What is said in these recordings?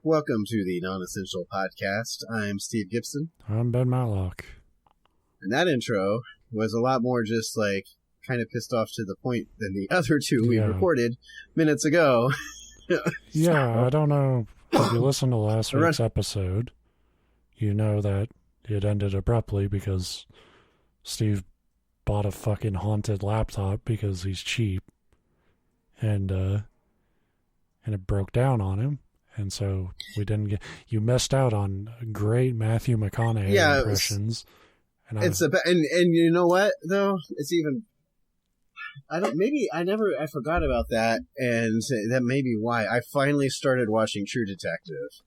Welcome to the Non-Essential Podcast. I'm Steve Gibson. I'm Ben Matlock. And that intro was a lot more just like kind of pissed off to the point than the other two we recorded minutes ago. Yeah, I don't know if you listened to last week's episode, you know that it ended abruptly because Steve bought a fucking haunted laptop because he's cheap, and it broke down on him. And so we didn't get. You missed out on great Matthew McConaughey impressions. And you know what though? It's even. I forgot about that, and that may be why I finally started watching True Detective.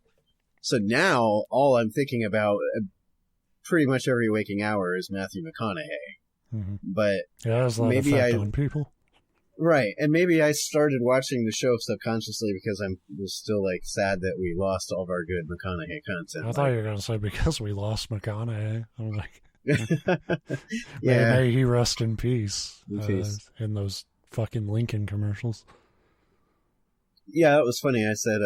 So now all I'm thinking about, pretty much every waking hour, is Matthew McConaughey. Mm-hmm. But yeah, there's a lot of effect on people. Right, and maybe I started watching the show subconsciously because I was still like sad that we lost all of our good McConaughey content. I thought you were going to say because we lost McConaughey. I'm like, yeah, may he rest in peace, in those fucking Lincoln commercials. Yeah, it was funny. I said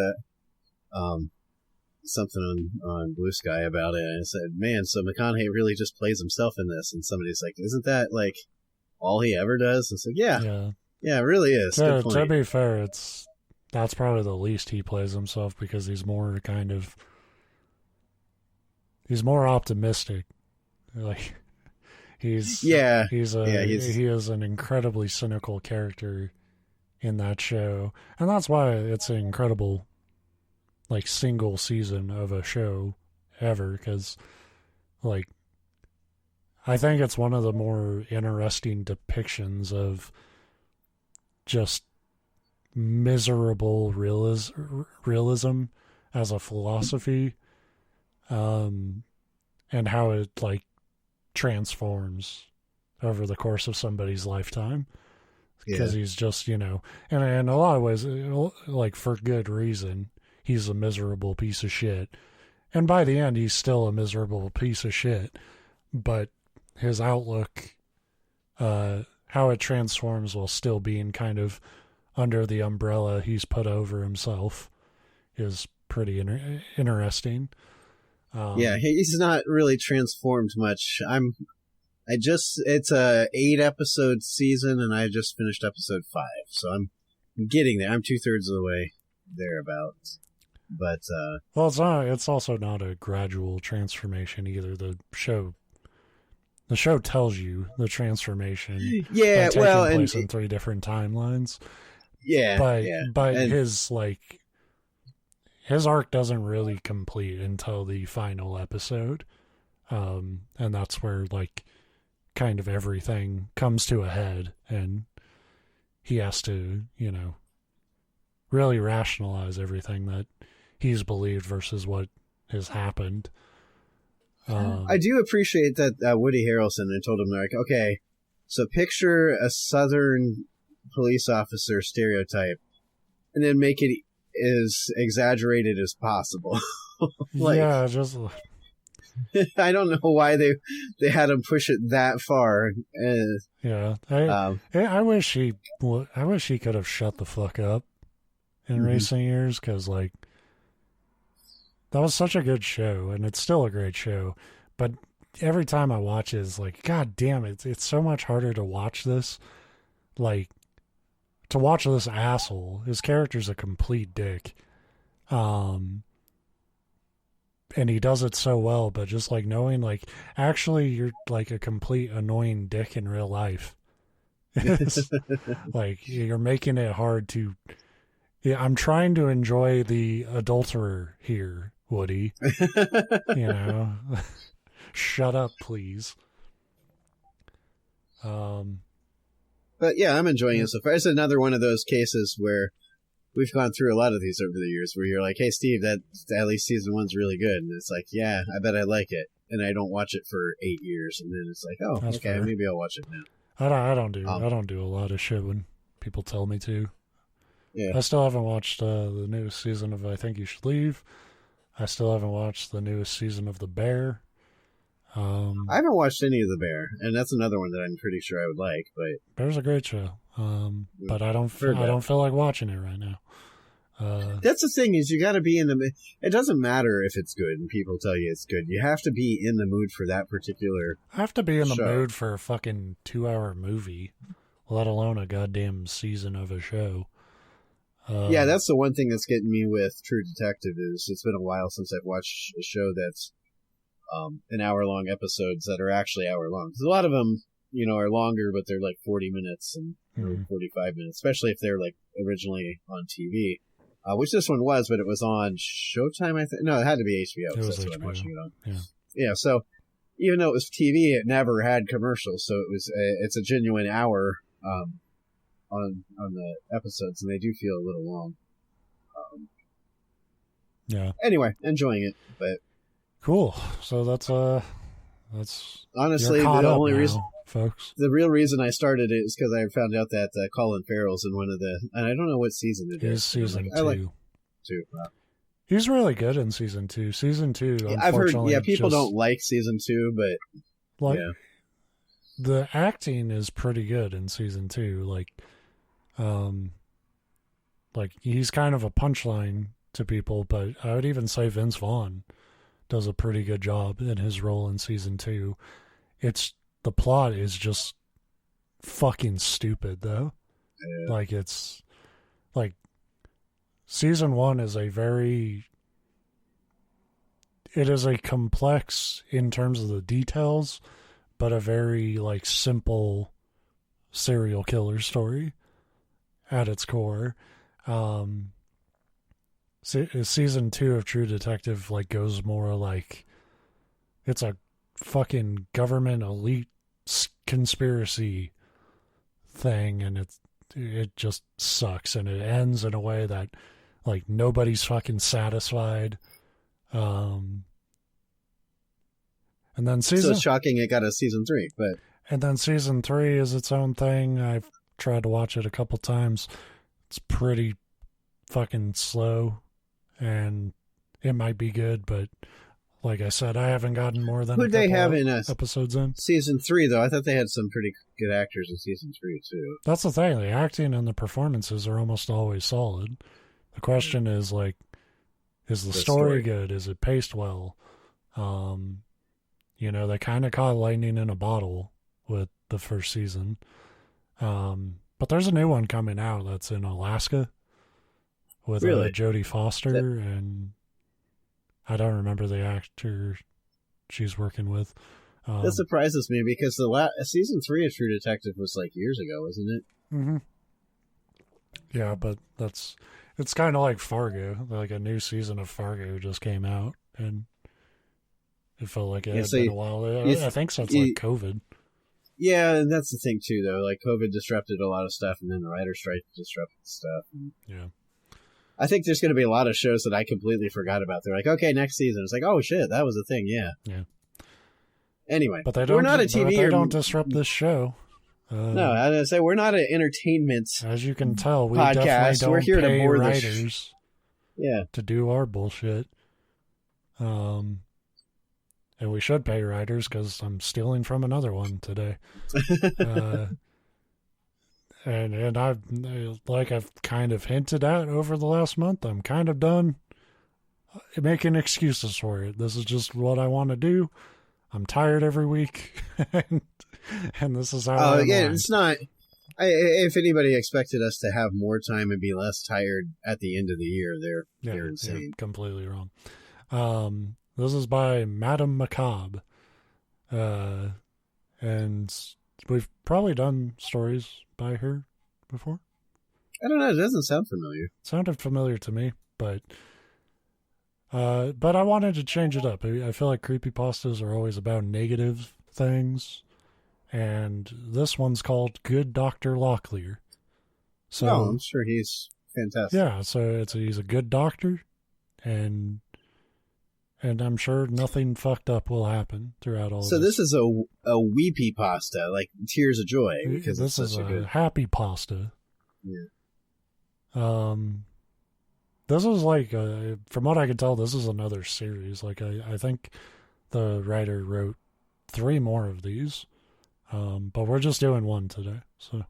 something on Blue Sky about it, and I said, "Man, so McConaughey really just plays himself in this." And somebody's like, "Isn't that like all he ever does?" And so, yeah. Yeah, it really is. To be fair, that's probably the least he plays himself because he's more optimistic. Like he is an incredibly cynical character in that show, and that's why it's an incredible like single season of a show ever, because like I think it's one of the more interesting depictions of just miserable realism as a philosophy, and how it like transforms over the course of somebody's lifetime, because he's just, and in a lot of ways, like for good reason, he's a miserable piece of shit, and by the end he's still a miserable piece of shit, but his outlook, how it transforms while still being kind of under the umbrella he's put over himself, is pretty interesting. He's not really transformed much. It's a 8-episode season, and I just finished episode 5, so I'm getting there. I'm 2/3 of the way thereabouts. But it's also not a gradual transformation either. The show tells you the transformation. Yeah, taking place in 3 different timelines. Yeah, but his arc doesn't really complete until the final episode, and that's where like kind of everything comes to a head, and he has to really rationalize everything that he's believed versus what has happened. I do appreciate that Woody Harrelson, I told him, like, okay, so picture a Southern police officer stereotype and then make it as exaggerated as possible. I don't know why they had him push it that far. I wish he could have shut the fuck up in recent years, because like that was such a good show, and it's still a great show. But every time I watch it, it's like, God damn it, it's so much harder to watch this. Like, to watch this asshole. His character's a complete dick. And he does it so well, but just like knowing, like, actually you're like a complete annoying dick in real life. Like, you're making it hard to... Yeah, I'm trying to enjoy the adulterer here, Woody. Shut up, please. But yeah, I'm enjoying it so far. It's another one of those cases where we've gone through a lot of these over the years, where you're like, hey, Steve, that at least season 1's really good. And it's like, yeah, I bet I like it. And I don't watch it for 8 years. And then it's like, oh, that's okay, fair. Maybe I'll watch it now. I don't do a lot of shit when people tell me to. Yeah. I still haven't watched the newest season of I Think You Should Leave. I still haven't watched the newest season of The Bear. I haven't watched any of The Bear, and that's another one that I'm pretty sure I would like. But Bear's a great show, but I don't feel like watching it right now. That's the thing is you got to be in the. It doesn't matter if it's good and people tell you it's good. You have to be in the mood for that particular. I have to be in the show. mood for a fucking 2-hour movie, let alone a goddamn season of a show. Yeah, that's the one thing that's getting me with True Detective is it's been a while since I've watched a show that's an hour-long episodes that are actually hour-long. Because a lot of them, are longer, but they're like 40 minutes and 45 minutes, especially if they're like originally on TV. Which this one was, but it was on Showtime, I think. No, it had to be HBO. That's what I'm watching it on. Yeah, so even though it was TV, it never had commercials, so it's a genuine hour on the episodes, and they do feel a little long. Anyway, enjoying it, but cool. So that's honestly the only reason, folks. The real reason I started it is because I found out that Colin Farrell's in one of and I don't know what season it is. Season 2. I like 2. He's really good in season 2. Season 2, I've heard. Yeah, people don't like season 2, but the acting is pretty good in season 2. Like he's kind of a punchline to people, but I would even say Vince Vaughn does a pretty good job in his role in season 2. The plot is just fucking stupid though. Yeah. Like it's like season 1 is it is a complex in terms of the details, but a very like simple serial killer story at its core. Season 2 of True Detective like goes more like it's a fucking government elite conspiracy thing, and it just sucks, and it ends in a way that like nobody's fucking satisfied. And then so it's shocking it got a season 3, and then season 3 is its own thing. I've tried to watch it a couple times. It's pretty fucking slow, and it might be good, but like I said, I haven't gotten more than Who'd they have in episodes in season 3 though. I thought they had some pretty good actors in season 3 too. That's the thing. The acting and the performances are almost always solid. The question is like, is the story good? Is it paced well? They kind of caught lightning in a bottle with the first season. But there's a new one coming out that's in Alaska with Jodie Foster, and I don't remember the actor she's working with. That surprises me because the season 3 of True Detective was like years ago, wasn't it? Mm-hmm. Yeah, but it's kind of like Fargo. Like a new season of Fargo just came out, and it felt like it had been a while. I think since like COVID. Yeah, and that's the thing too, though. Like COVID disrupted a lot of stuff, and then the writer's strike disrupted stuff. Yeah. I think there's going to be a lot of shows that I completely forgot about. They're like, okay, next season. It's like, oh shit, that was a thing. Yeah. Yeah. Anyway, but we're not a TV. They don't disrupt this show. No, I was gonna say we're not an entertainment. As you can tell, we podcast. Definitely don't we're here pay to bore writers. To do our bullshit. And we should pay writers because I'm stealing from another one today. And I've kind of hinted at over the last month, I'm kind of done making excuses for it. This is just what I want to do. I'm tired every week, and this is how. Oh yeah, it's not. If anybody expected us to have more time and be less tired at the end of the year, they're insane. You're completely wrong. This is by Madam Macabre, and we've probably done stories by her before. I don't know. It doesn't sound familiar. It sounded familiar to me, but I wanted to change it up. I feel like creepypastas are always about negative things, and this one's called Good Doctor Locklear. So I'm sure he's fantastic. Yeah, so he's a good doctor, and I'm sure nothing fucked up will happen throughout all. So this is a weepy pasta, like tears of joy, because this is a happy pasta. Yeah. This is like, from what I can tell, this is another series. Like I think the writer wrote 3 more of these, but we're just doing one today. So,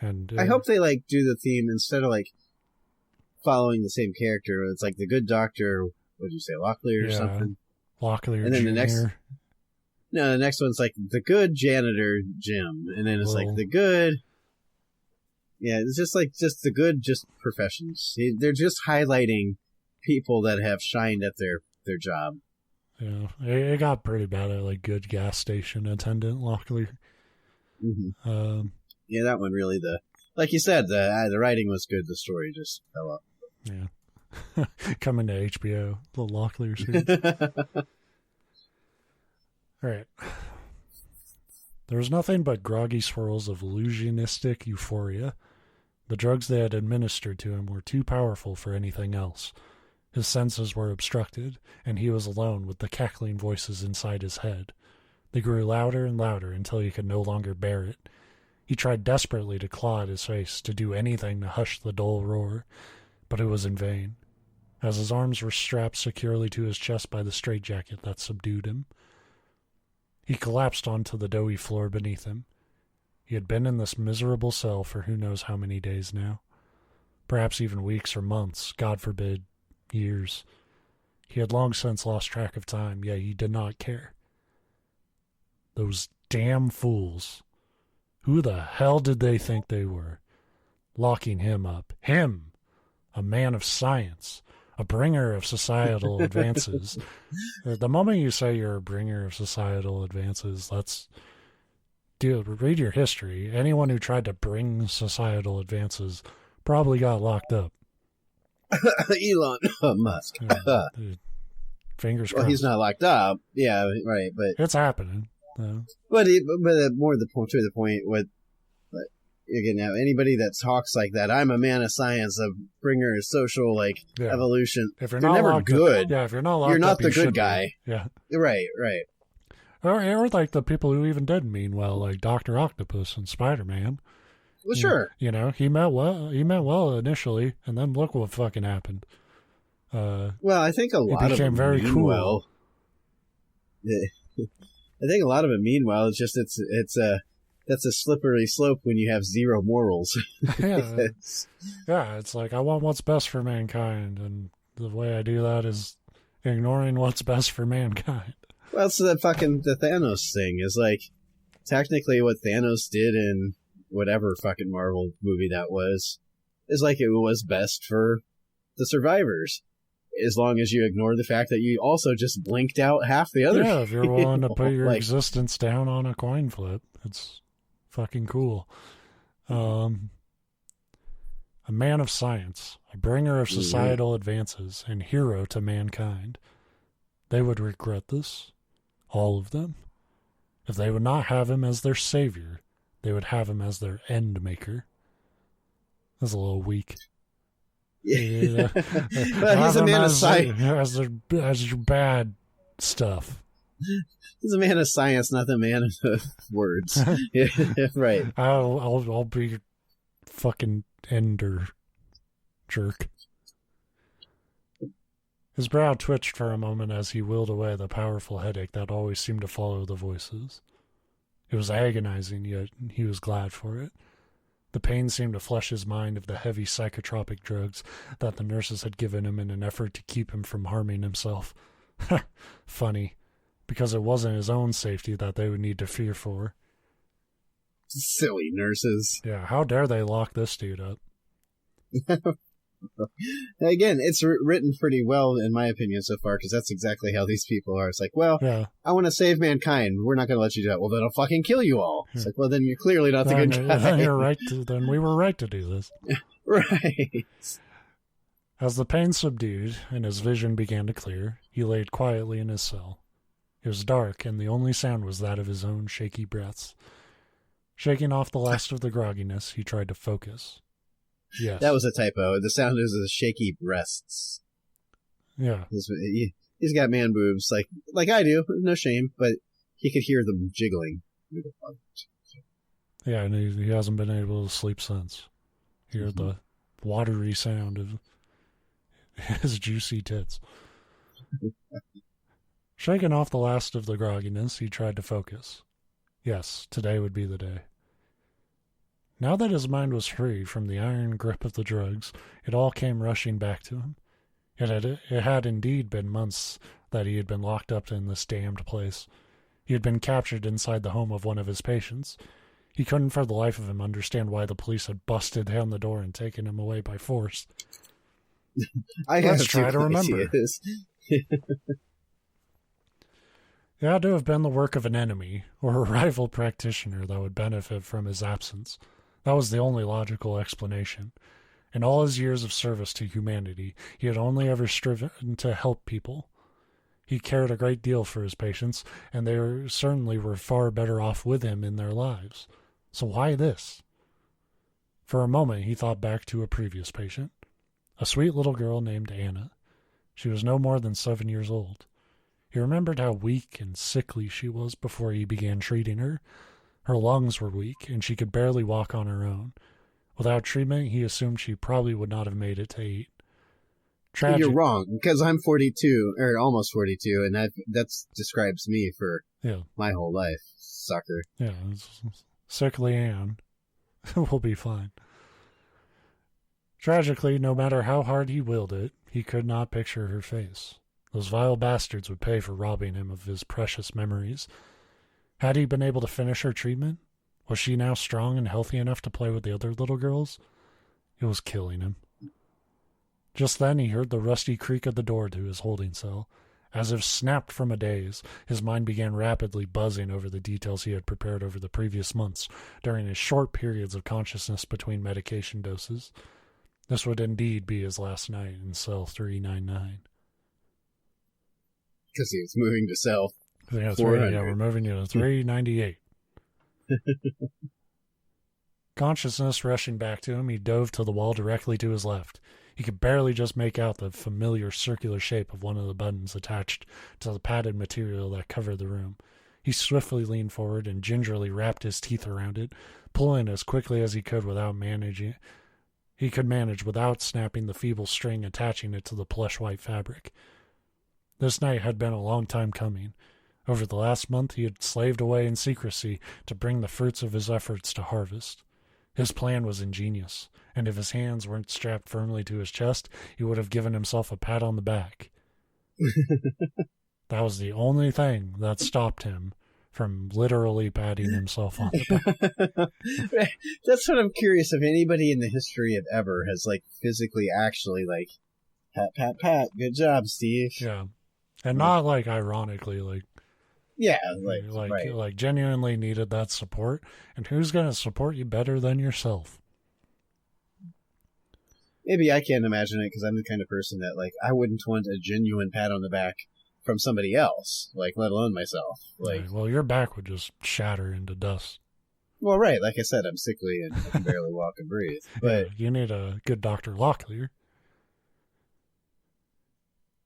and I hope they like do the theme instead of like. following the same character. It's like the Good Doctor, what did you say, Locklear or something? Locklear and then Jr. The next one's like the Good Janitor Jim. And then it's like the Good... Yeah, it's just the good professions. They're just highlighting people that have shined at their job. Yeah, it got pretty bad at like Good Gas Station Attendant Locklear. Mm-hmm. Yeah, that one really, like you said, the writing was good. The story just fell off. Yeah. Coming to HBO, the Locklear series. All right. There was nothing but groggy swirls of illusionistic euphoria. The drugs they had administered to him were too powerful for anything else. His senses were obstructed, and he was alone with the cackling voices inside his head. They grew louder and louder until he could no longer bear it. He tried desperately to claw at his face, to do anything to hush the dull roar, but it was in vain. As his arms were strapped securely to his chest by the straitjacket that subdued him, he collapsed onto the doughy floor beneath him. He had been in this miserable cell for who knows how many days now. Perhaps even weeks or months, God forbid, years. He had long since lost track of time, yet he did not care. Those damn fools. Who the hell did they think they were? Locking him up. Him! A man of science. A bringer of societal advances. The moment you say you're a bringer of societal advances, dude, read your history. Anyone who tried to bring societal advances probably got locked up. Elon Musk. Dude, fingers crossed. Well, he's not locked up. Yeah, right. But it's happening. But more to the point, again, anybody that talks like that, I'm a man of science, a bringer of social evolution. If you're not never good. If you're not locked you're not up, the good guy. Be. Yeah. Right. Or like the people who even did mean well, like Dr. Octopus and Spider-Man. Well, sure. You know, he meant well initially, and then look what fucking happened. Well, I think a lot of them very mean cool. well. I think a lot of it mean well. It's just that's a slippery slope when you have zero morals. It's like I want what's best for mankind, and the way I do that is ignoring what's best for mankind. Well, so the Thanos thing is like technically what Thanos did in whatever fucking Marvel movie that was is like it was best for the survivors. As long as you ignore the fact that you also just blinked out half the other. Yeah, if you're willing to put your existence down on a coin flip, it's fucking cool. A man of science, a bringer of societal advances, and hero to mankind. They would regret this, all of them. If they would not have him as their savior, they would have him as their end maker. That's a little weak. Yeah. But he's a man of science. As your bad stuff. He's a man of science, not the man of words. Right. I'll be your fucking ender jerk. His brow twitched for a moment as he willed away the powerful headache that always seemed to follow the voices. It was agonizing, yet he was glad for it. The pain seemed to flush his mind of the heavy psychotropic drugs that the nurses had given him in an effort to keep him from harming himself. Funny, because it wasn't his own safety that they would need to fear for. Silly nurses. Yeah, how dare they lock this dude up? Again, it's written pretty well, in my opinion, so far, because that's exactly how these people are. It's like, well, I want to save mankind. We're not going to let you do that. Well, then I'll fucking kill you all. It's like, well, then you're clearly not the good guy. Then you're right. Then we were right to do this. Right. As the pain subdued and his vision began to clear, he laid quietly in his cell. It was dark, and the only sound was that of his own shaky breaths. Shaking off the last of the grogginess, he tried to focus. Yes. That was a typo. The sound is the shaky breasts. Yeah. He's got man boobs, like I do. No shame, but he could hear them jiggling. Yeah, and he hasn't been able to sleep since. Hear the watery sound of his juicy tits. Shaking off the last of the grogginess, he tried to focus. Yes, today would be the day. Now that his mind was free from the iron grip of the drugs, it all came rushing back to him. It had indeed been months that he had been locked up in this damned place. He had been captured inside the home of one of his patients. He couldn't for the life of him understand why the police had busted down the door and taken him away by force. Let's try to remember. It had to have been the work of an enemy, or a rival practitioner that would benefit from his absence. That was the only logical explanation. In all his years of service to humanity, he had only ever striven to help people. He cared a great deal for his patients, and they certainly were far better off with him in their lives. So why this? For a moment he thought back to a previous patient, a sweet little girl named Anna. She was no more than 7 years old. He remembered how weak and sickly she was before he began treating her. Her lungs were weak, and she could barely walk on her own. Without treatment, he assumed she probably would not have made it to 8. You're wrong, because I'm 42, or almost 42, and that describes me for my whole life, sucker. Yeah, sickly Anne will be fine. Tragically, no matter how hard he willed it, he could not picture her face. Those vile bastards would pay for robbing him of his precious memories. Had he been able to finish her treatment? Was she now strong and healthy enough to play with the other little girls? It was killing him. Just then he heard the rusty creak of the door to his holding cell. As if snapped from a daze, his mind began rapidly buzzing over the details he had prepared over the previous months during his short periods of consciousness between medication doses. This would indeed be his last night in cell 399. Because he was moving to cell 400. We're moving to 398. Consciousness rushing back to him, he dove to the wall directly to his left. He could barely just make out the familiar circular shape of one of the buttons attached to the padded material that covered the room. He swiftly leaned forward and gingerly wrapped his teeth around it, pulling as quickly as he could without managing. He could manage without snapping the feeble string attaching it to the plush white fabric. This night had been a long time coming. Over the last month he had slaved away in secrecy to bring the fruits of his efforts to harvest. His plan was ingenious, and if his hands weren't strapped firmly to his chest, he would have given himself a pat on the back. That was the only thing that stopped him from literally patting himself on the back. That's what I'm curious if anybody in the history of ever has, physically actually, pat, pat, pat, good job, Steve. Yeah. And not, ironically, yeah, right. Genuinely needed that support. And who's going to support you better than yourself? Maybe I can't imagine it because I'm the kind of person that, I wouldn't want a genuine pat on the back from somebody else, let alone myself. Right. Well, your back would just shatter into dust. Well, right. Like I said, I'm sickly and I can barely walk and breathe. But yeah, you need a good Dr. Locklear.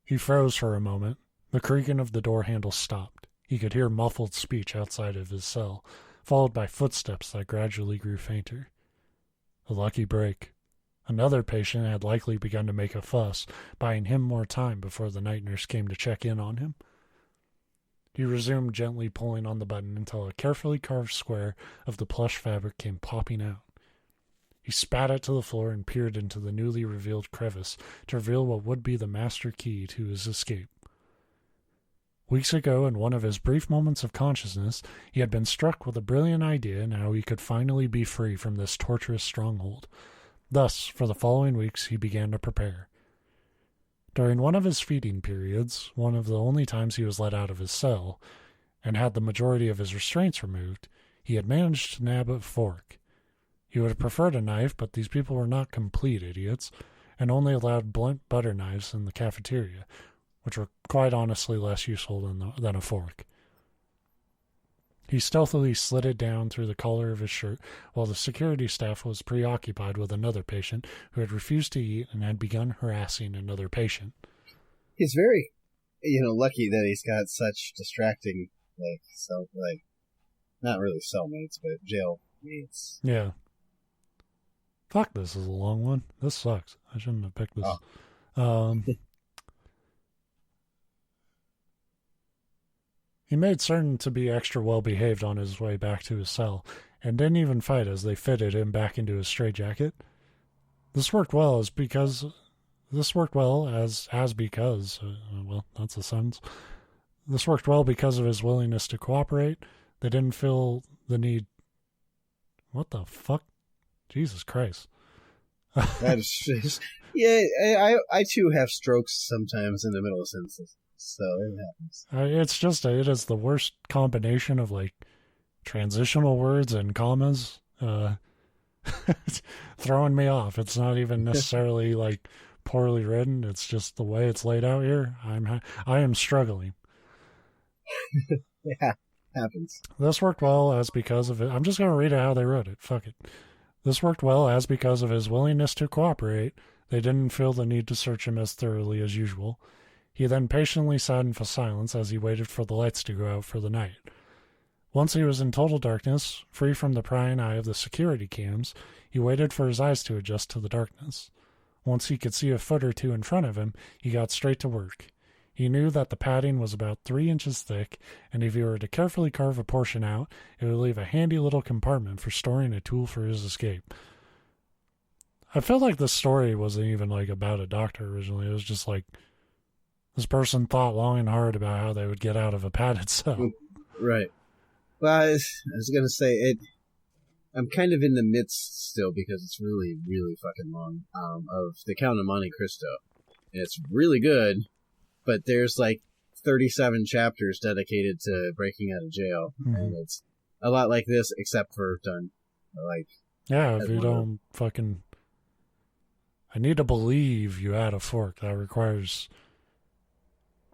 He froze for a moment. The creaking of the door handle stopped. He could hear muffled speech outside of his cell, followed by footsteps that gradually grew fainter. A lucky break. Another patient had likely begun to make a fuss, buying him more time before the night nurse came to check in on him. He resumed gently pulling on the button until a carefully carved square of the plush fabric came popping out. He spat it to the floor and peered into the newly revealed crevice to reveal what would be the master key to his escape. Weeks ago, in one of his brief moments of consciousness, he had been struck with a brilliant idea in how he could finally be free from this torturous stronghold. Thus, for the following weeks, he began to prepare. During one of his feeding periods, one of the only times he was let out of his cell, and had the majority of his restraints removed, he had managed to nab a fork. He would have preferred a knife, but these people were not complete idiots, and only allowed blunt butter knives in the cafeteria, which were quite honestly less useful than a fork. He stealthily slid it down through the collar of his shirt while the security staff was preoccupied with another patient who had refused to eat and had begun harassing another patient. He's very, lucky that he's got such distracting, not really cellmates, but jail mates. Yeah. Fuck, this is a long one. This sucks. I shouldn't have picked this. Oh. He made certain to be extra well-behaved on his way back to his cell, and didn't even fight as they fitted him back into his straitjacket. This worked well as because this worked well as because well, that's a sentence. This worked well because of his willingness to cooperate. They didn't feel the need. What the fuck? Jesus Christ. That is just, yeah, I too have strokes sometimes in the middle of sentences, so it happens. It's just, it is the worst combination of like transitional words and commas. It's throwing me off. It's not even necessarily like poorly written. It's just the way it's laid out here. I am struggling. Yeah, happens. This worked well as because of it. I'm just going to read it how they wrote it. Fuck it. This worked well as because of his willingness to cooperate. They didn't feel the need to search him as thoroughly as usual. He then patiently sat in silence as he waited for the lights to go out for the night. Once he was in total darkness, free from the prying eye of the security cams, he waited for his eyes to adjust to the darkness. Once he could see a foot or two in front of him, he got straight to work. He knew that the padding was about 3 inches thick, and if he were to carefully carve a portion out, it would leave a handy little compartment for storing a tool for his escape. I felt like this story wasn't even like about a doctor originally. It was just like this person thought long and hard about how they would get out of a padded cell. Right. Well, I was going to say, I'm kind of in the midst still because it's really, really fucking long, of The Count of Monte Cristo. And it's really good. But there's like 37 chapters dedicated to breaking out of jail. Mm-hmm. And it's a lot like this, except for done. Like, yeah, if you don't fucking... I need to believe you had a fork. That requires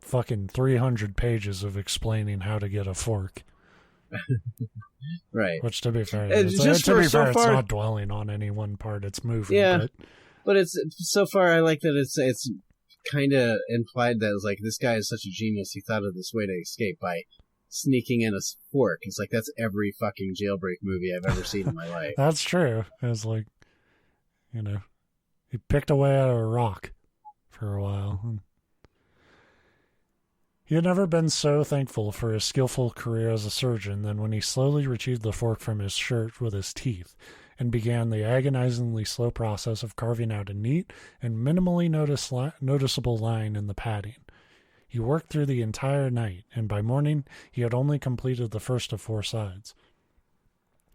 fucking 300 pages of explaining how to get a fork. Right. Which, to be fair, it's not dwelling on any one part. It's moving. Yeah, but it's so far I like that it's kind of implied that it's like this guy is such a genius. He thought of this way to escape by sneaking in a fork. It's like that's every fucking jailbreak movie I've ever seen in my life. That's true. It's like, you know, he picked away out of a rock for a while. He had never been so thankful for his skillful career as a surgeon than when he slowly retrieved the fork from his shirt with his teeth and began the agonizingly slow process of carving out a neat and minimally noticeable line in the padding. He worked through the entire night, and by morning he had only completed the first of 4 sides.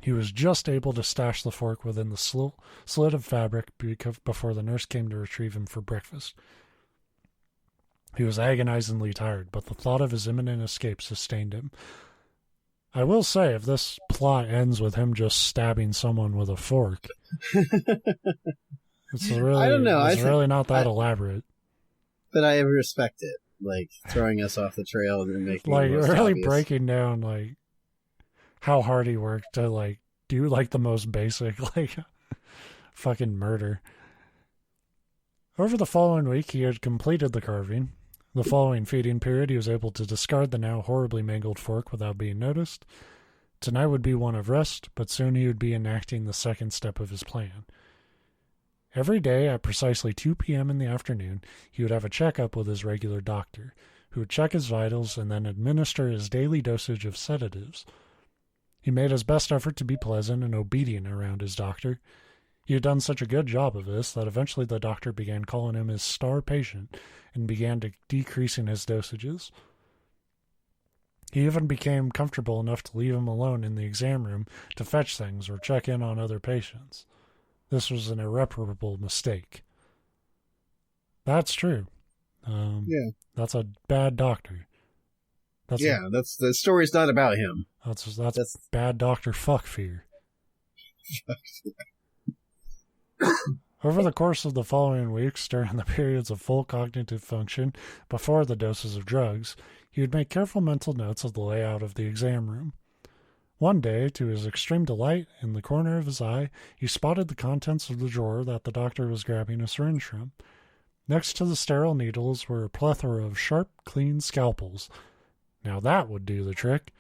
He was just able to stash the fork within the slit of fabric before the nurse came to retrieve him for breakfast. He was agonizingly tired, but the thought of his imminent escape sustained him. I will say, if this plot ends with him just stabbing someone with a fork, it's really, I don't know. It's really not that elaborate. But I respect it, like throwing us off the trail and making like it really obvious. Breaking down like how hard he worked to like do like the most basic like fucking murder. Over the following week, he had completed the carving. The following feeding period, he was able to discard the now horribly mangled fork without being noticed. Tonight would be one of rest, but soon he would be enacting the second step of his plan. Every day at precisely 2 p.m. in the afternoon, he would have a checkup with his regular doctor, who would check his vitals and then administer his daily dosage of sedatives. He made his best effort to be pleasant and obedient around his doctor. He had done such a good job of this that eventually the doctor began calling him his star patient and began decreasing his dosages. He even became comfortable enough to leave him alone in the exam room to fetch things or check in on other patients. This was an irreparable mistake. That's true. Yeah. That's a bad doctor. That's the story's not about him. That's bad doctor fuck fear. Over the course of the following weeks, during the periods of full cognitive function before the doses of drugs, he would make careful mental notes of the layout of the exam room. One day, to his extreme delight, in the corner of his eye, he spotted the contents of the drawer that the doctor was grabbing a syringe from. Next to the sterile needles were a plethora of sharp, clean scalpels. Now that would do the trick.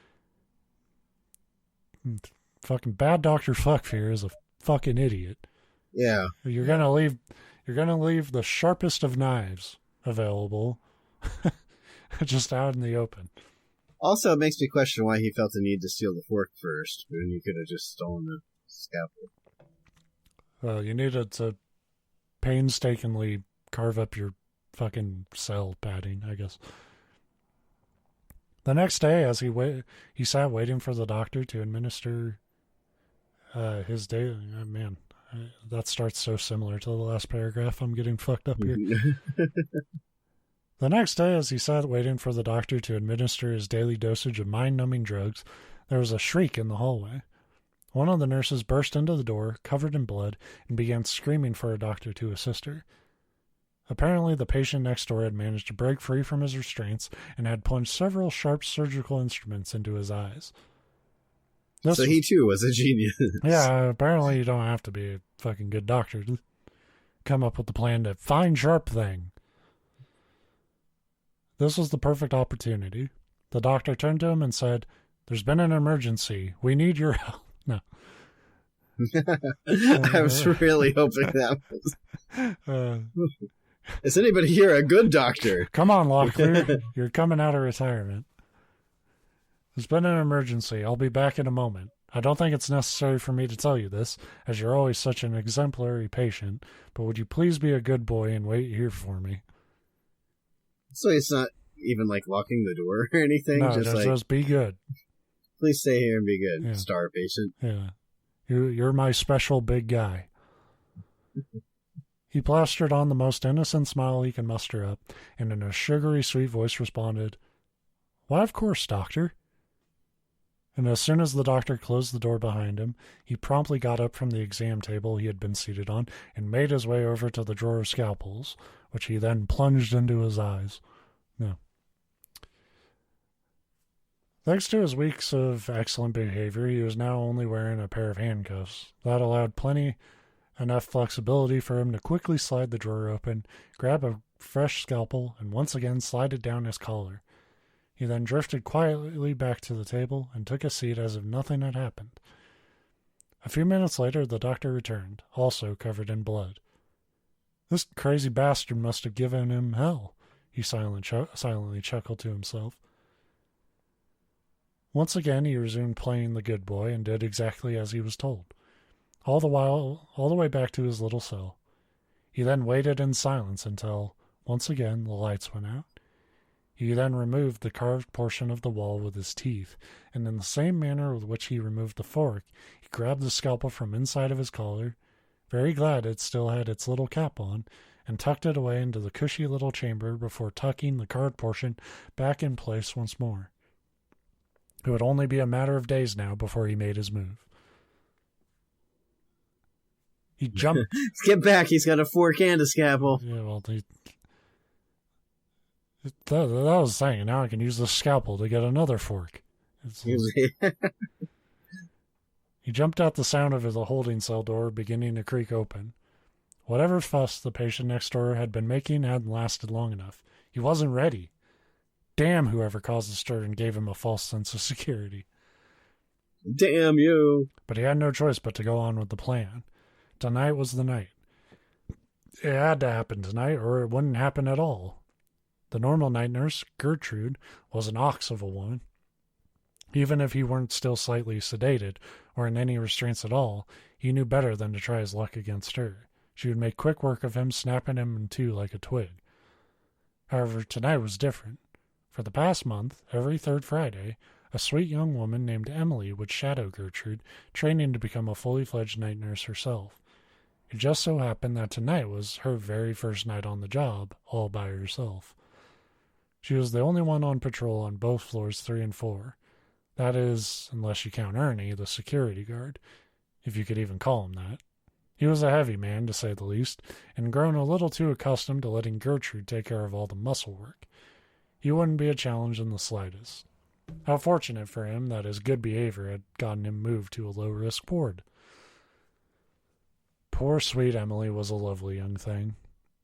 Fucking bad Dr. Fuckfear is a fucking idiot. Yeah. You're gonna leave the sharpest of knives available just out in the open. Also, it makes me question why he felt the need to steal the fork first, when he could have just stolen the scalpel. Well, you needed to painstakingly carve up your fucking cell padding, I guess. The next day, as he sat waiting for the doctor to administer his day. Man, that starts so similar to the last paragraph. I'm getting fucked up here. The next day, as he sat waiting for the doctor to administer his daily dosage of mind-numbing drugs, there was a shriek in the hallway. One of the nurses burst into the door, covered in blood, and began screaming for a doctor to assist her. Apparently, the patient next door had managed to break free from his restraints and had plunged several sharp surgical instruments into his eyes. So he, too, was a genius. Yeah, apparently you don't have to be a fucking good doctor to come up with the plan to find sharp thing. This was the perfect opportunity. The doctor turned to him and said, "There's been an emergency. We need your help." No. I was really hoping that was... Is anybody here a good doctor? Come on, Locklear. You're coming out of retirement. There's been an emergency. I'll be back in a moment. I don't think it's necessary for me to tell you this, as you're always such an exemplary patient, but would you please be a good boy and wait here for me? So he's not even, like, locking the door or anything? No, just be good. Please stay here and be good, yeah. Star patient. Yeah. You're my special big guy. He plastered on the most innocent smile he can muster up, and in a sugary sweet voice responded, "Why, of course, doctor." And as soon as the doctor closed the door behind him, he promptly got up from the exam table he had been seated on and made his way over to the drawer of scalpels, which he then plunged into his eyes. No. Thanks to his weeks of excellent behavior, he was now only wearing a pair of handcuffs. That allowed enough flexibility for him to quickly slide the drawer open, grab a fresh scalpel, and once again slide it down his collar. He then drifted quietly back to the table and took a seat as if nothing had happened. A few minutes later, the doctor returned, also covered in blood. "This crazy bastard must have given him hell," he silently chuckled to himself. Once again, he resumed playing the good boy and did exactly as he was told, all the way back to his little cell. He then waited in silence until, once again, the lights went out. He then removed the carved portion of the wall with his teeth, and in the same manner with which he removed the fork, he grabbed the scalpel from inside of his collar, very glad it still had its little cap on, and tucked it away into the cushy little chamber before tucking the carved portion back in place once more. It would only be a matter of days now before he made his move. He jumped. Get back, he's got a fork and a scalpel. Yeah, well, that was saying, now I can use the scalpel to get another fork. He jumped out the sound of the holding cell door beginning to creak open. Whatever fuss the patient next door had been making hadn't lasted long enough. He wasn't ready. Damn whoever caused the stir and gave him a false sense of security. Damn you. But he had no choice but to go on with the plan. Tonight was the night. It had to happen tonight, or it wouldn't happen at all. The normal night nurse, Gertrude, was an ox of a woman. Even if he weren't still slightly sedated, or in any restraints at all, he knew better than to try his luck against her. She would make quick work of him, snapping him in two like a twig. However, tonight was different. For the past month, every third Friday, a sweet young woman named Emily would shadow Gertrude, training to become a fully fledged night nurse herself. It just so happened that tonight was her very first night on the job, all by herself. She was the only one on patrol on both floors 3 and 4. That is, unless you count Ernie, the security guard, if you could even call him that. He was a heavy man, to say the least, and grown a little too accustomed to letting Gertrude take care of all the muscle work. He wouldn't be a challenge in the slightest. How fortunate for him that his good behavior had gotten him moved to a low-risk ward. Poor sweet Emily was a lovely young thing.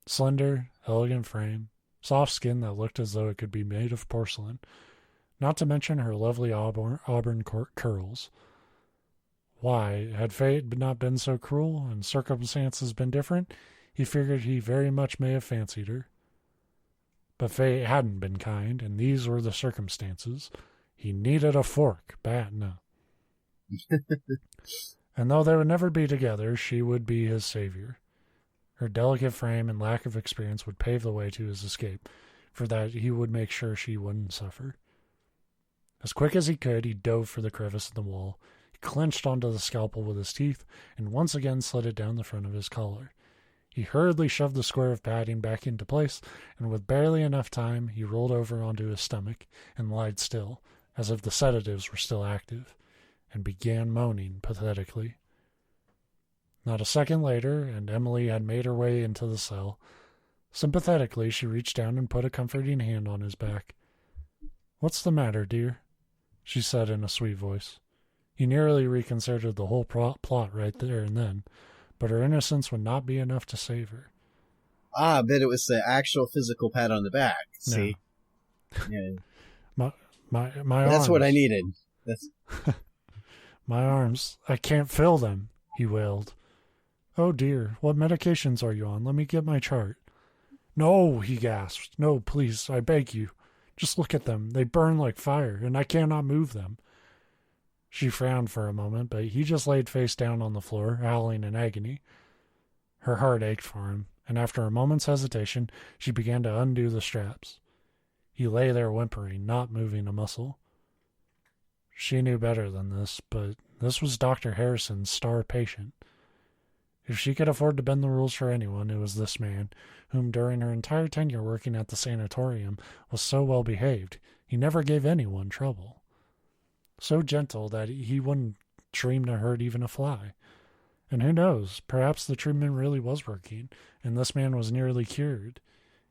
Slender, elegant frame, soft skin that looked as though it could be made of porcelain, not to mention her lovely auburn curls. Why, had fate not been so cruel and circumstances been different, he figured he very much may have fancied her. But fate hadn't been kind, and these were the circumstances. He needed a fork. Bad, no. And though they would never be together, she would be his savior. Her delicate frame and lack of experience would pave the way to his escape. For that, he would make sure she wouldn't suffer. As quick as he could, he dove for the crevice in the wall. He clenched onto the scalpel with his teeth and once again slid it down the front of his collar. He hurriedly shoved the square of padding back into place, and with barely enough time, he rolled over onto his stomach and lied still, as if the sedatives were still active, and began moaning pathetically. Not a second later, and Emily had made her way into the cell. Sympathetically, she reached down and put a comforting hand on his back. "What's the matter, dear?" she said in a sweet voice. He nearly reconsidered the whole plot right there and then, but her innocence would not be enough to save her. I bet it was the actual physical pat on the back. See? No. Yeah. My That's arms. what I needed. That's My arms. I can't feel them, he wailed. "Oh dear, what medications are you on? Let me get my chart." "No," he gasped. "No, please, I beg you. Just look at them. They burn like fire, and I cannot move them." She frowned for a moment, but he just laid face down on the floor, howling in agony. Her heart ached for him, and after a moment's hesitation, she began to undo the straps. He lay there whimpering, not moving a muscle. She knew better than this, but this was Dr. Harrison's star patient. If she could afford to bend the rules for anyone, it was this man, whom during her entire tenure working at the sanatorium was so well behaved, he never gave anyone trouble. So gentle that he wouldn't dream to hurt even a fly. And who knows, perhaps the treatment really was working, and this man was nearly cured.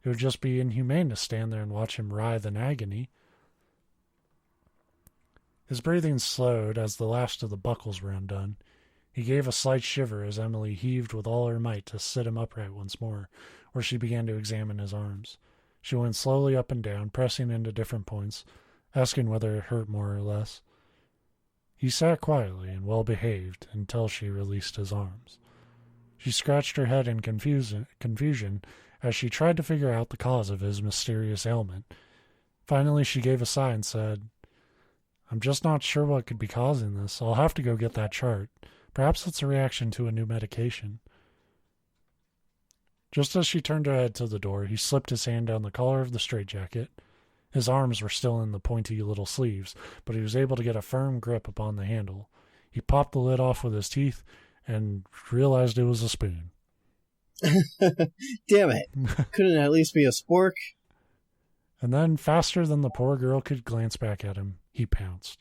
It would just be inhumane to stand there and watch him writhe in agony. His breathing slowed as the last of the buckles were undone. He gave a slight shiver as Emily heaved with all her might to sit him upright once more, where she began to examine his arms. She went slowly up and down, pressing into different points, asking whether it hurt more or less. He sat quietly and well-behaved until she released his arms. She scratched her head in confusion as she tried to figure out the cause of his mysterious ailment. Finally, she gave a sigh and said, "I'm just not sure what could be causing this. I'll have to go get that chart. Perhaps it's a reaction to a new medication." Just as she turned her head to the door, he slipped his hand down the collar of the straitjacket. His arms were still in the pointy little sleeves, but he was able to get a firm grip upon the handle. He popped the lid off with his teeth and realized it was a spoon. Damn it. Couldn't it at least be a spork? And then, faster than the poor girl could glance back at him, he pounced.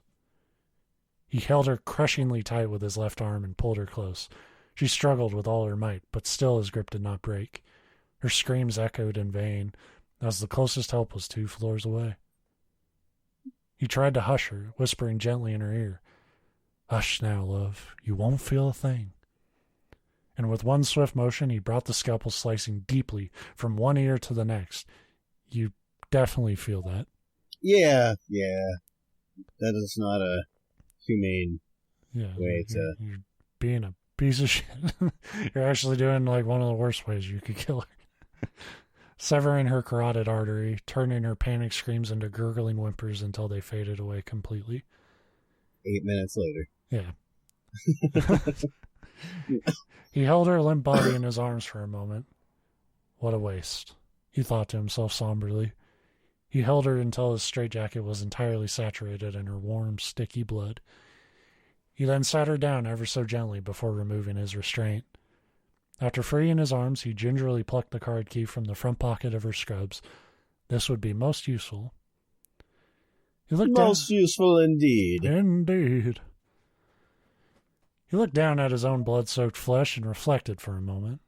He held her crushingly tight with his left arm and pulled her close. She struggled with all her might, but still his grip did not break. Her screams echoed in vain, as the closest help was 2 floors away. He tried to hush her, whispering gently in her ear, "Hush now, love. You won't feel a thing." And with one swift motion, he brought the scalpel slicing deeply from one ear to the next. You definitely feel that. Yeah. That is not a humane way to... You're being a piece of shit. You're actually doing like one of the worst ways you could kill her. Severing her carotid artery, turning her panic screams into gurgling whimpers until they faded away completely. 8 minutes later. Yeah. He held her limp body in his arms for a moment. What a waste, he thought to himself somberly. He held her until his straitjacket was entirely saturated in her warm, sticky blood. He then sat her down ever so gently before removing his restraint. After freeing his arms, he gingerly plucked the card key from the front pocket of her scrubs. This would be most useful. Most useful indeed. Indeed. He looked down at his own blood-soaked flesh and reflected for a moment.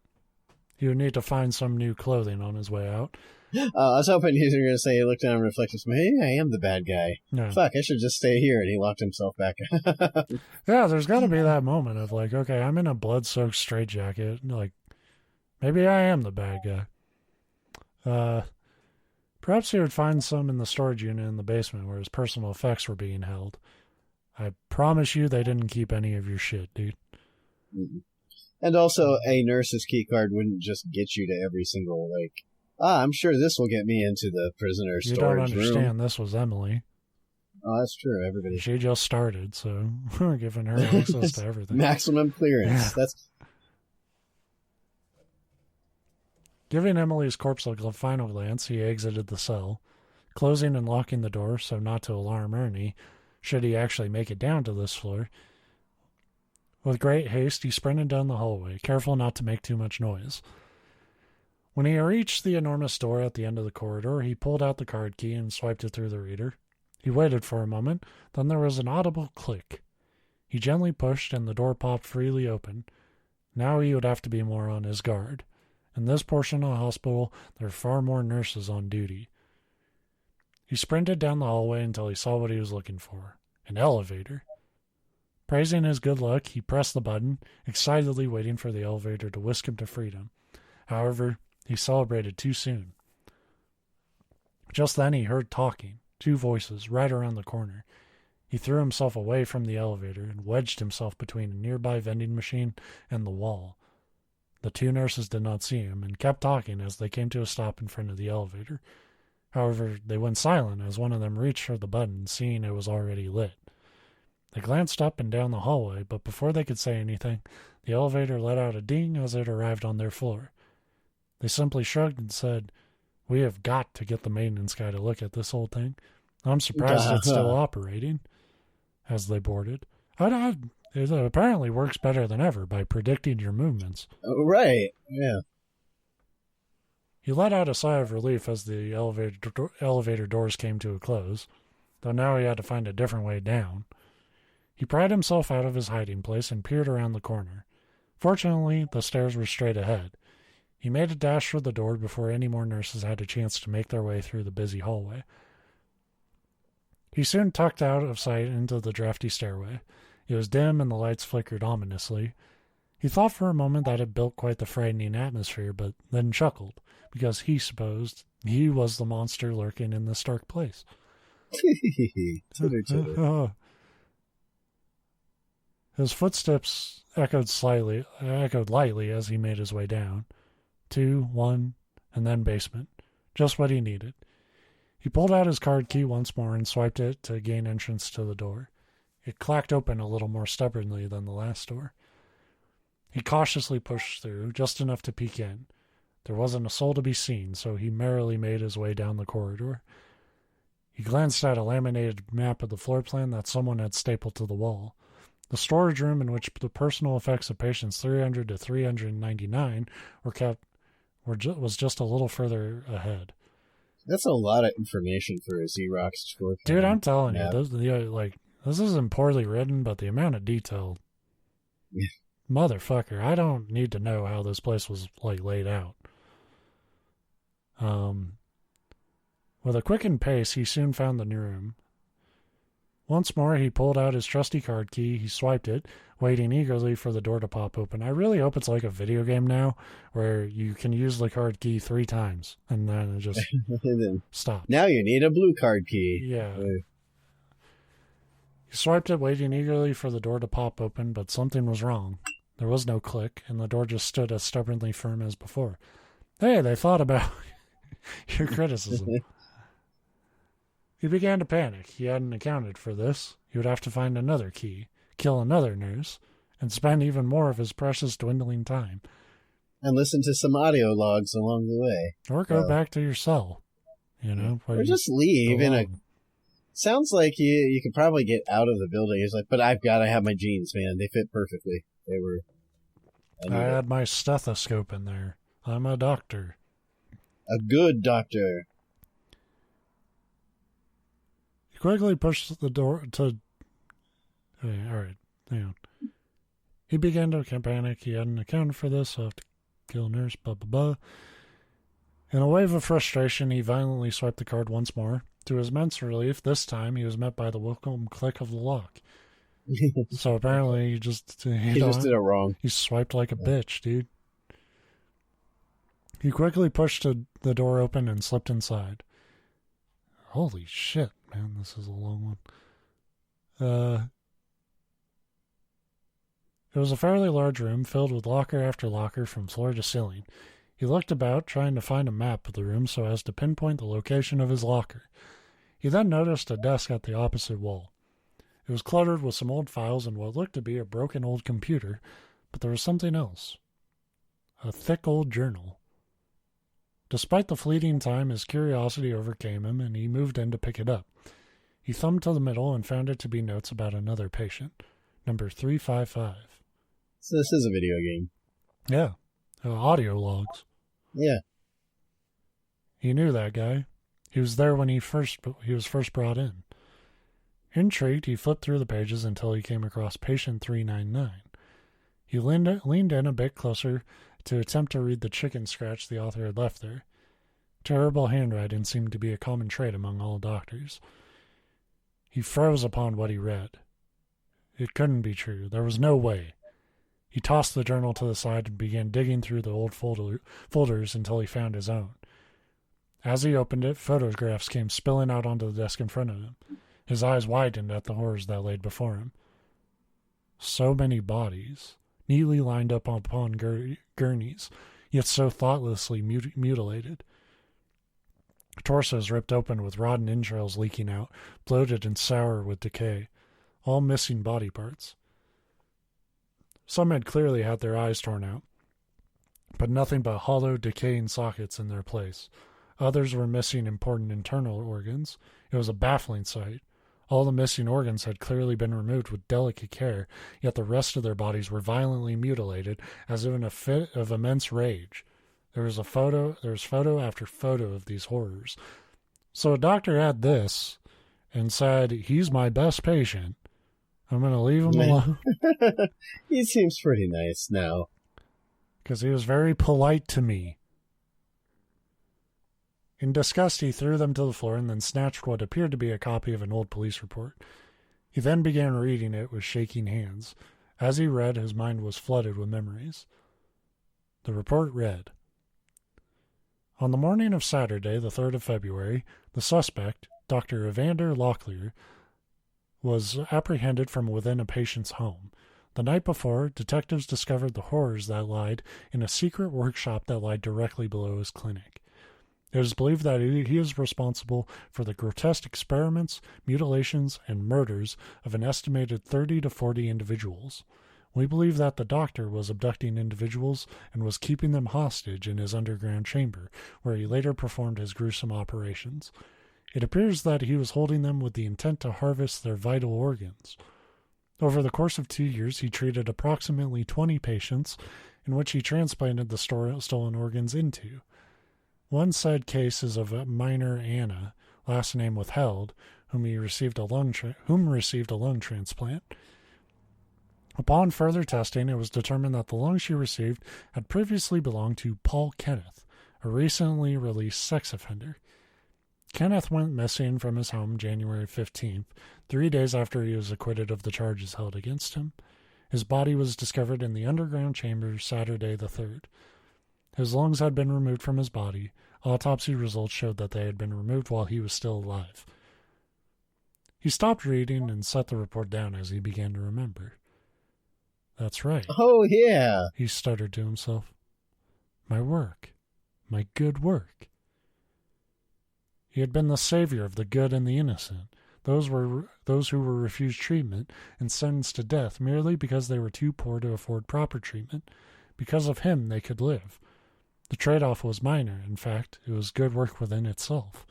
He would need to find some new clothing on his way out. I was hoping you were going to say he looked down and reflected, "Hey, I am the bad guy. No. Fuck, I should just stay here," and he locked himself back up. Yeah, there's got to be that moment of like, okay, I'm in a blood-soaked straitjacket. Like, maybe I am the bad guy. Perhaps he would find some in the storage unit in the basement where his personal effects were being held. I promise you they didn't keep any of your shit, dude. And also, a nurse's key card wouldn't just get you to every single, I'm sure this will get me into the prisoner storage room. You don't understand, this was Emily. Oh, that's true. Everybody. She just started, so we're giving her access to everything. Maximum clearance. Yeah. That's Giving Emily's corpse a final glance, he exited the cell, closing and locking the door so not to alarm Ernie, should he actually make it down to this floor. With great haste, he sprinted down the hallway, careful not to make too much noise. When he reached the enormous door at the end of the corridor, he pulled out the card key and swiped it through the reader. He waited for a moment, then there was an audible click. He gently pushed, and the door popped freely open. Now he would have to be more on his guard. In this portion of the hospital, there are far more nurses on duty. He sprinted down the hallway until he saw what he was looking for, an elevator. Praising his good luck, he pressed the button, excitedly waiting for the elevator to whisk him to freedom. However, he celebrated too soon. Just then he heard talking, 2 voices, right around the corner. He threw himself away from the elevator and wedged himself between a nearby vending machine and the wall. The 2 nurses did not see him and kept talking as they came to a stop in front of the elevator. However, they went silent as one of them reached for the button, seeing it was already lit. They glanced up and down the hallway, but before they could say anything, the elevator let out a ding as it arrived on their floor. They simply shrugged and said, "We have got to get the maintenance guy to look at this whole thing. I'm surprised it's still operating," as they boarded. It apparently works better than ever by predicting your movements. oh, right. Yeah. He let out a sigh of relief as the elevator doors came to a close, though now he had to find a different way down. He pried himself out of his hiding place and peered around the corner. Fortunately, the stairs were straight ahead. He made a dash for the door before any more nurses had a chance to make their way through the busy hallway. He soon tucked out of sight into the drafty stairway. It was dim and the lights flickered ominously. He thought for a moment that it built quite the frightening atmosphere, but then chuckled, because he supposed he was the monster lurking in this dark place. Titter, titter. His footsteps echoed lightly as he made his way down. 2, 1, and then basement. Just what he needed. He pulled out his card key once more and swiped it to gain entrance to the door. It clacked open a little more stubbornly than the last door. He cautiously pushed through, just enough to peek in. There wasn't a soul to be seen, so he merrily made his way down the corridor. He glanced at a laminated map of the floor plan that someone had stapled to the wall. The storage room in which the personal effects of patients 300 to 399 were kept was just a little further ahead. That's a lot of information for a Xerox floor plan. Dude, I'm telling map. you, this isn't poorly written, but the amount of detail, motherfucker, I don't need to know how this place was laid out. With a quickened pace, he soon found the new room. Once more, he pulled out his trusty card key. He swiped it, waiting eagerly for the door to pop open. I really hope it's like a video game now, where you can use the card key 3 times, and then it just stops. Now you need a blue card key. Yeah. He swiped it, waiting eagerly for the door to pop open, but something was wrong. There was no click, and the door just stood as stubbornly firm as before. Hey, they thought about your criticism. He began to panic. He hadn't accounted for this. He would have to find another key, kill another nurse, and spend even more of his precious dwindling time. And listen to some audio logs along the way. Or go back to your cell, or just leave in a... Sounds like you could probably get out of the building. He's like, but I've got to have my jeans, man. They fit perfectly. They were... I had my stethoscope in there. I'm a doctor. A good doctor. He quickly pushed the door to... Okay, all right, hang on. He began to panic. He hadn't accounted for this, so I have to kill a nurse, blah, blah, blah. In a wave of frustration, he violently swiped the card once more. To his immense relief, this time he was met by the welcome click of the lock. So apparently he just did it wrong. He swiped like a bitch, dude. He quickly pushed the door open and slipped inside. Holy shit, man, this is a long one. It was a fairly large room filled with locker after locker from floor to ceiling. He looked about, trying to find a map of the room so as to pinpoint the location of his locker. He then noticed a desk at the opposite wall. It was cluttered with some old files and what looked to be a broken old computer, but there was something else. A thick old journal. Despite the fleeting time, his curiosity overcame him, and he moved in to pick it up. He thumbed to the middle and found it to be notes about another patient, number 355. So this is a video game. Yeah, audio logs. Yeah. He knew that guy. He was there when he was first brought in. Intrigued, he flipped through the pages until he came across patient 399. He leaned in a bit closer to attempt to read the chicken scratch the author had left there. Terrible handwriting seemed to be a common trait among all doctors. He froze upon what he read. It couldn't be true. There was no way. He tossed the journal to the side and began digging through the old folders until he found his own. As he opened it, photographs came spilling out onto the desk in front of him. His eyes widened at the horrors that laid before him. So many bodies, neatly lined up upon gurneys, yet so thoughtlessly mutilated. Torsos ripped open with rotten entrails leaking out, bloated and sour with decay, all missing body parts. Some had clearly had their eyes torn out, but nothing but hollow, decaying sockets in their place. Others were missing important internal organs. It was a baffling sight. All the missing organs had clearly been removed with delicate care, yet the rest of their bodies were violently mutilated, as if in a fit of immense rage. There was photo after photo of these horrors. So a doctor had this and said, "He's my best patient. I'm going to leave him alone." He seems pretty nice now. Because he was very polite to me. In disgust, he threw them to the floor and then snatched what appeared to be a copy of an old police report. He then began reading it with shaking hands. As he read, his mind was flooded with memories. The report read, "On the morning of Saturday, the 3rd of February, the suspect, Dr. Evander Locklear, was apprehended from within a patient's home. The night before, detectives discovered the horrors that lied in a secret workshop that lied directly below his clinic. It is believed that he is responsible for the grotesque experiments, mutilations, and murders of an estimated 30 to 40 individuals. We believe that the doctor was abducting individuals and was keeping them hostage in his underground chamber, where he later performed his gruesome operations. It appears that he was holding them with the intent to harvest their vital organs. Over the course of 2 years, he treated approximately 20 patients, in which he transplanted the stolen organs into. One said case is of a minor Anna, last name withheld, whom received a lung transplant. Upon further testing, it was determined that the lung she received had previously belonged to Paul Kenneth, a recently released sex offender. Kenneth went missing from his home January 15th, 3 days after he was acquitted of the charges held against him. His body was discovered in the underground chamber Saturday the 3rd. His lungs had been removed from his body. Autopsy results showed that they had been removed while he was still alive." He stopped reading and set the report down as he began to remember. "That's right." Oh, yeah. He stuttered to himself. "My work. My good work." He had been the savior of the good and the innocent. Those who were refused treatment and sentenced to death merely because they were too poor to afford proper treatment. Because of him, they could live. The trade-off was minor. In fact, it was good work within itself.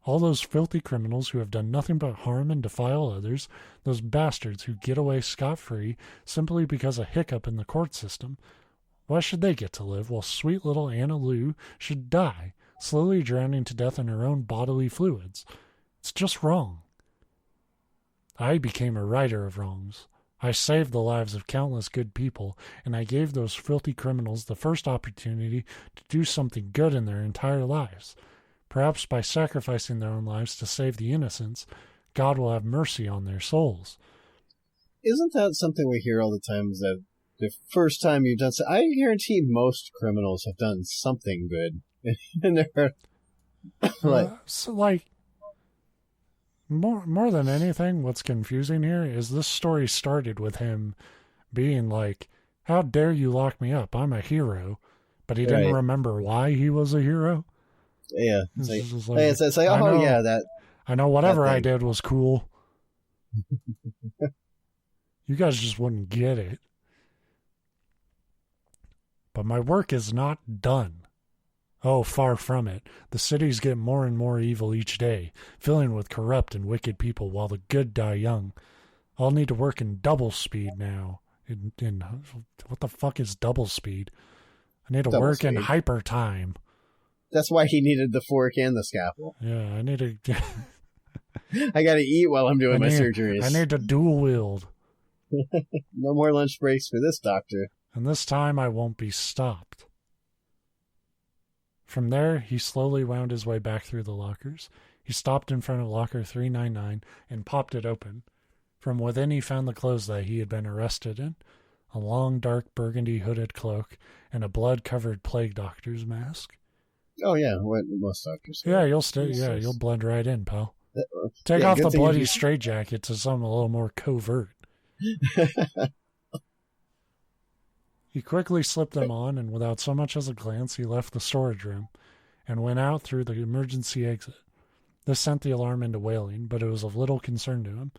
All those filthy criminals who have done nothing but harm and defile others, those bastards who get away scot-free simply because a hiccup in the court system, why should they get to live while sweet little Anna Lou should die, slowly drowning to death in her own bodily fluids? It's just wrong. I became a righter of wrongs. I saved the lives of countless good people, and I gave those filthy criminals the first opportunity to do something good in their entire lives. Perhaps by sacrificing their own lives to save the innocents, God will have mercy on their souls. Isn't that something we hear all the time, is that the first time you've done I guarantee most criminals have done something good. And they're more than anything, what's confusing here is this story started with him being like, "How dare you lock me up? I'm a hero." But he didn't remember why he was a hero. Yeah. It's like, oh, yeah, that. I know whatever I did was cool. You guys just wouldn't get it. But my work is not done. Oh, far from it. The cities get more and more evil each day, filling with corrupt and wicked people while the good die young. I'll need to work in double speed now. What the fuck is double speed? I need to double work speed. in hyper time. That's why he needed the fork and the scalpel. Yeah, I need to... I gotta eat while I'm doing my surgeries. I need to dual wield. No more lunch breaks for this doctor. And this time I won't be stopped. From there, he slowly wound his way back through the lockers. He stopped in front of locker 399 and popped it open. From within he found the clothes that he had been arrested in, a long dark burgundy hooded cloak, and a blood-covered plague doctor's mask. Oh yeah, what most doctors do. Yeah, you'll blend right in, pal. Take off the bloody straitjacket to something a little more covert. He quickly slipped them on, and without so much as a glance, he left the storage room and went out through the emergency exit. This sent the alarm into wailing, but it was of little concern to him.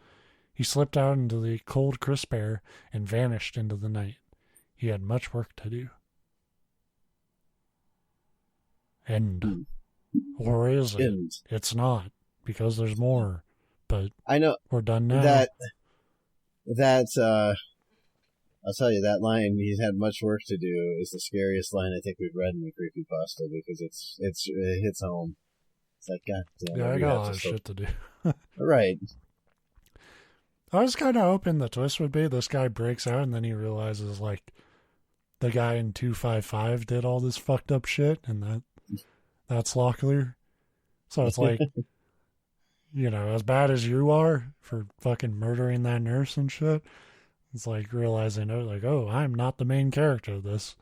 He slipped out into the cold, crisp air and vanished into the night. He had much work to do. End. Or is it? End. It's not, because there's more. But I know we're done now. I'll tell you, that line, he's had much work to do, is the scariest line I think we've read in the Creepypasta, because it hits home. It's like, God damn it. Yeah, I got a lot of shit to do. Right. I was kind of hoping the twist would be this guy breaks out and then he realizes, like, the guy in 255 did all this fucked up shit, and that's Locklear. So it's like, you know, as bad as you are for fucking murdering that nurse and shit, it's like realizing, like, oh, I'm not the main character of this.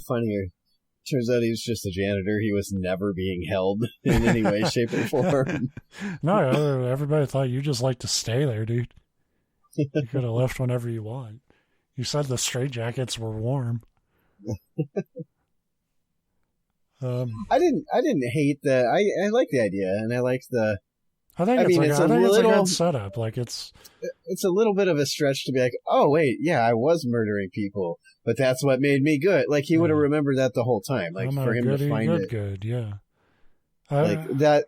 Funnier. Turns out he was just a janitor. He was never being held in any way, shape, or form. No, everybody thought you just like to stay there, dude. You could have left whenever you want. You said the straitjackets were warm. I didn't hate the. I like the idea, and I liked the. I think it's a good setup. Like it's a little bit of a stretch to be like, oh wait, yeah, I was murdering people, but that's what made me good. Like he would have remembered that the whole time. Like for him to find it, good, yeah. Like that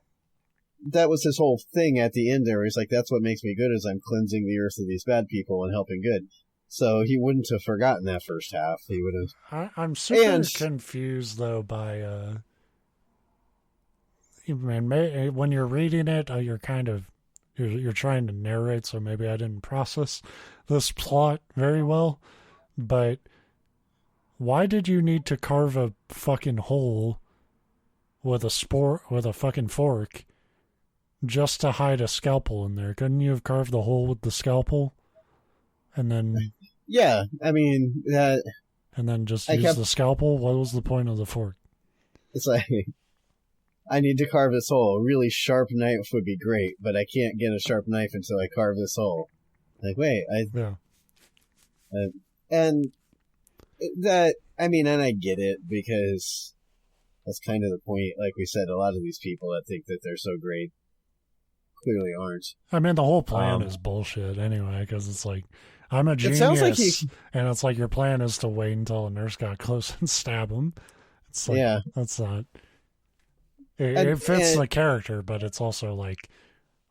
was his whole thing at the end there. He's like, that's what makes me good, is I'm cleansing the earth of these bad people and helping good. So he wouldn't have forgotten that first half. He would have. I'm super confused though by. When you're reading it, you're kind of you're trying to narrate, so maybe I didn't process this plot very well. But why did you need to carve a fucking hole with a fucking fork just to hide a scalpel in there? Couldn't you have carved the hole with the scalpel and then? Yeah, I mean that. And then just use the scalpel. What was the point of the fork? It's like, I need to carve this hole. A really sharp knife would be great, but I can't get a sharp knife until I carve this hole. Like, wait, and that, I mean, and I get it, because that's kind of the point. Like we said, a lot of these people that think that they're so great clearly aren't. I mean, the whole plan is bullshit anyway, because it's like, I'm a genius, and it's like your plan is to wait until a nurse got close and stab him. It's like, that's not... It fits the character, but it's also like,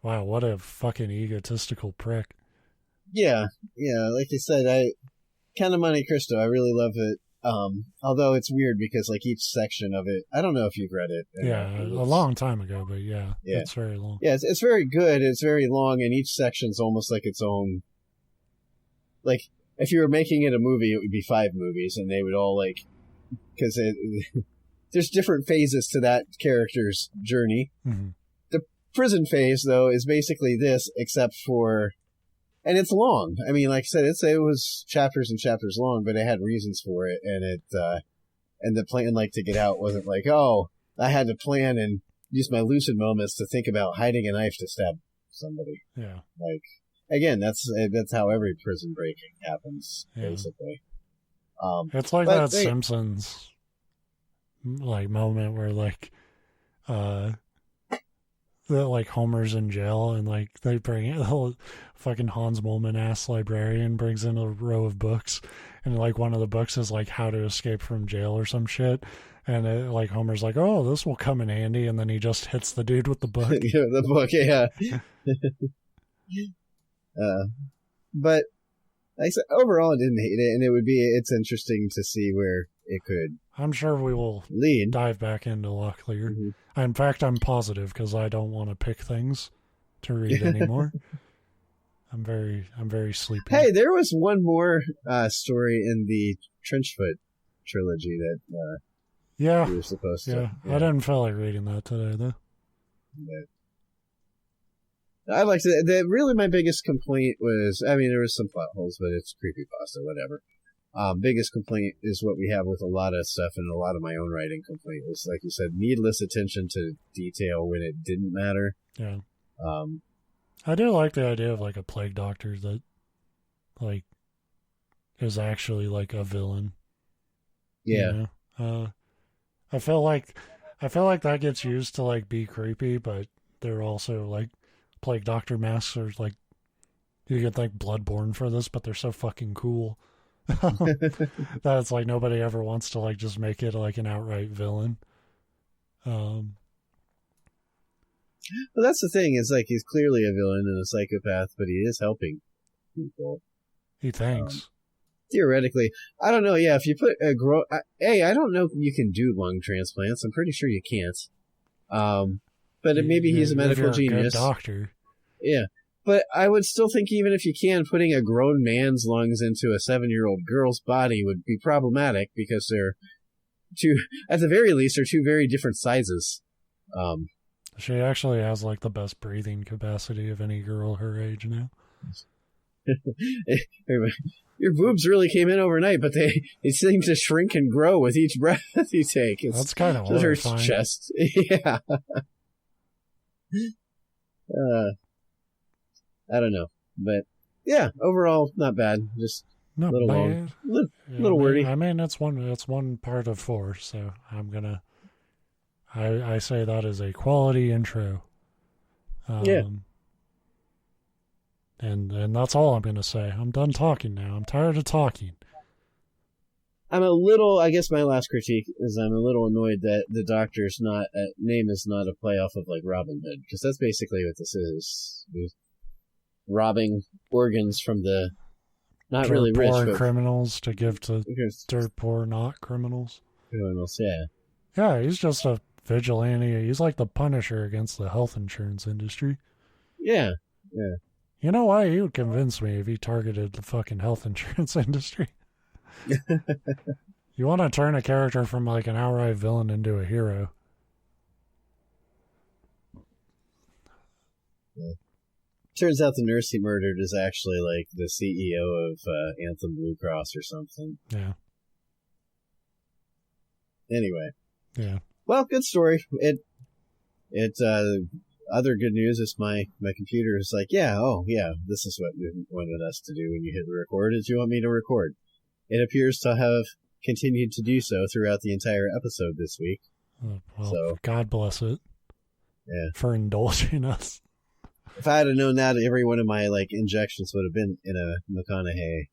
wow, what a fucking egotistical prick. Yeah, like you said, Count of Monte Cristo, I really love it. Although it's weird because like each section of it, I don't know if you've read it. Yeah, a long time ago, but yeah, it's very long. Yeah, it's very good. It's very long, and each section's almost like its own. Like, if you were making it a movie, it would be 5 movies, and they would all like, because there's different phases to that character's journey. Mm-hmm. The prison phase, though, is basically this, except for, and it's long. I mean, like I said, it was chapters and chapters long, but it had reasons for it, and and the plan, like, to get out wasn't like, oh, I had to plan and use my lucid moments to think about hiding a knife to stab somebody. Yeah. Like, again, that's how every prison breaking happens, basically. It's like that Simpsons like moment where like that like Homer's in jail and like they bring it, the whole fucking Hans Moleman ass librarian brings in a row of books, and like one of the books is like How to Escape from Jail or some shit, and like Homer's like, oh, this will come in handy, and then he just hits the dude with the book. Yeah, the book, yeah. But like I said, overall, I didn't hate it, and it's interesting to see where it could. I'm sure we will lead. Dive back into Locklear. Mm-hmm. In fact, I'm positive because I don't want to pick things to read anymore. I'm very sleepy. Hey, there was one more story in the Trenchfoot trilogy that we were supposed to. Yeah, I didn't feel like reading that today though. I liked it. Really, my biggest complaint was, I mean, there was some plot holes, but it's creepypasta, whatever. Biggest complaint is what we have with a lot of stuff, and a lot of my own writing complaint was, like you said, needless attention to detail when it didn't matter. Yeah. I do like the idea of like a plague doctor that like is actually like a villain. Yeah. You know? I feel like that gets used to like be creepy, but they're also like plague doctor masks are like, you get like Bloodborne for this, but they're so fucking cool. That's like nobody ever wants to like just make it like an outright villain. Well, that's the thing, is like he's clearly a villain and a psychopath, but he is helping people. He thinks. Theoretically, I don't know. Yeah, if you put a I don't know if you can do lung transplants. I'm pretty sure you can't. But maybe he's a medical genius. Good doctor. Yeah. But I would still think even if you can, putting a grown man's lungs into a 7-year-old girl's body would be problematic because they're at the very least, they're two very different sizes. She actually has like the best breathing capacity of any girl her age now. Your boobs really came in overnight, but they seem to shrink and grow with each breath you take. That's kind of horrifying. Her chest. Yeah. I don't know, but yeah, overall not bad. Just not little bad. Long, little wordy. I mean, it's one part of 4, so I'm gonna. I say that is a quality intro. Yeah. And that's all I'm gonna say. I'm done talking now. I'm tired of talking. I guess my last critique is I'm a little annoyed that the Doctor's name is not a play off of like Robin Hood, because that's basically what this is. Robbing organs from the not really rich poor criminals to give to dirt poor not criminals. Criminals, yeah. Yeah, he's just a vigilante. He's like the Punisher against the health insurance industry. Yeah, yeah. You know why? He would convince me if he targeted the fucking health insurance industry. You want to turn a character from like an outright villain into a hero. Yeah. Turns out the nurse he murdered is actually like the CEO of Anthem Blue Cross or something. Yeah. Anyway. Yeah. Well, good story. Other good news is my computer is like, this is what you wanted us to do when you hit the record, is you want me to record. It appears to have continued to do so throughout the entire episode this week. Well, so, God bless it. Yeah. For indulging us. If I had known that, every one of my like injections would have been in a McConaughey,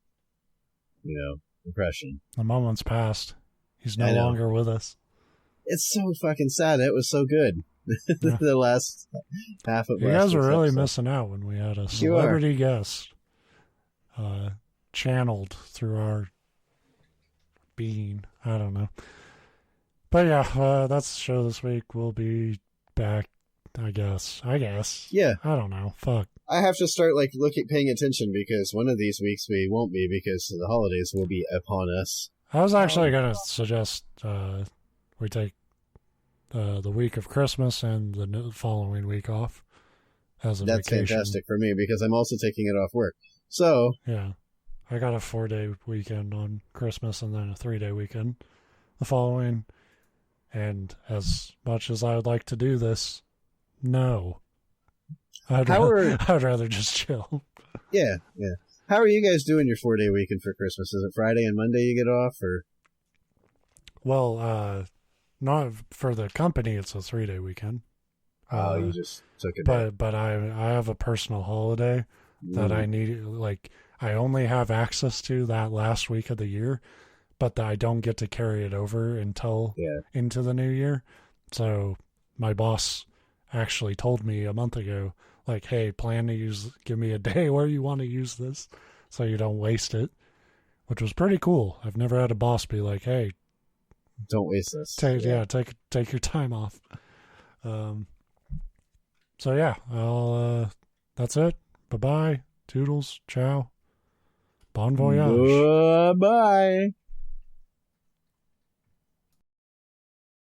impression. The moment's passed. He's no longer with us. It's so fucking sad. It was so good. The last half of you guys were really missing out when we had a celebrity guest channeled through our being. I don't know. But yeah, that's the show this week. We'll be back, I guess. Yeah. I don't know. Fuck. I have to start paying attention, because one of these weeks we won't be, because the holidays will be upon us. I was actually going to suggest we take the week of Christmas and the following week off as a vacation. That's fantastic for me, because I'm also taking it off work. So yeah, I got a 4-day weekend on Christmas and then a 3-day weekend the following. And as much as I would like to do this, no, I'd rather just chill. Yeah. How are you guys doing your 4-day weekend for Christmas? Is it Friday and Monday you get off, or? Well, not for the company. It's a 3-day weekend. Oh, you just took a day. But I have a personal holiday that I need. Like, I only have access to that last week of the year, but I don't get to carry it over until into the new year. So my boss actually told me a month ago, like, hey, give me a day where you want to use this so you don't waste it, which was pretty cool. I've never had a boss be like, hey, don't waste this. Take your time off. So yeah, that's it. Bye-bye. Toodles. Ciao. Bon voyage. Bye-bye.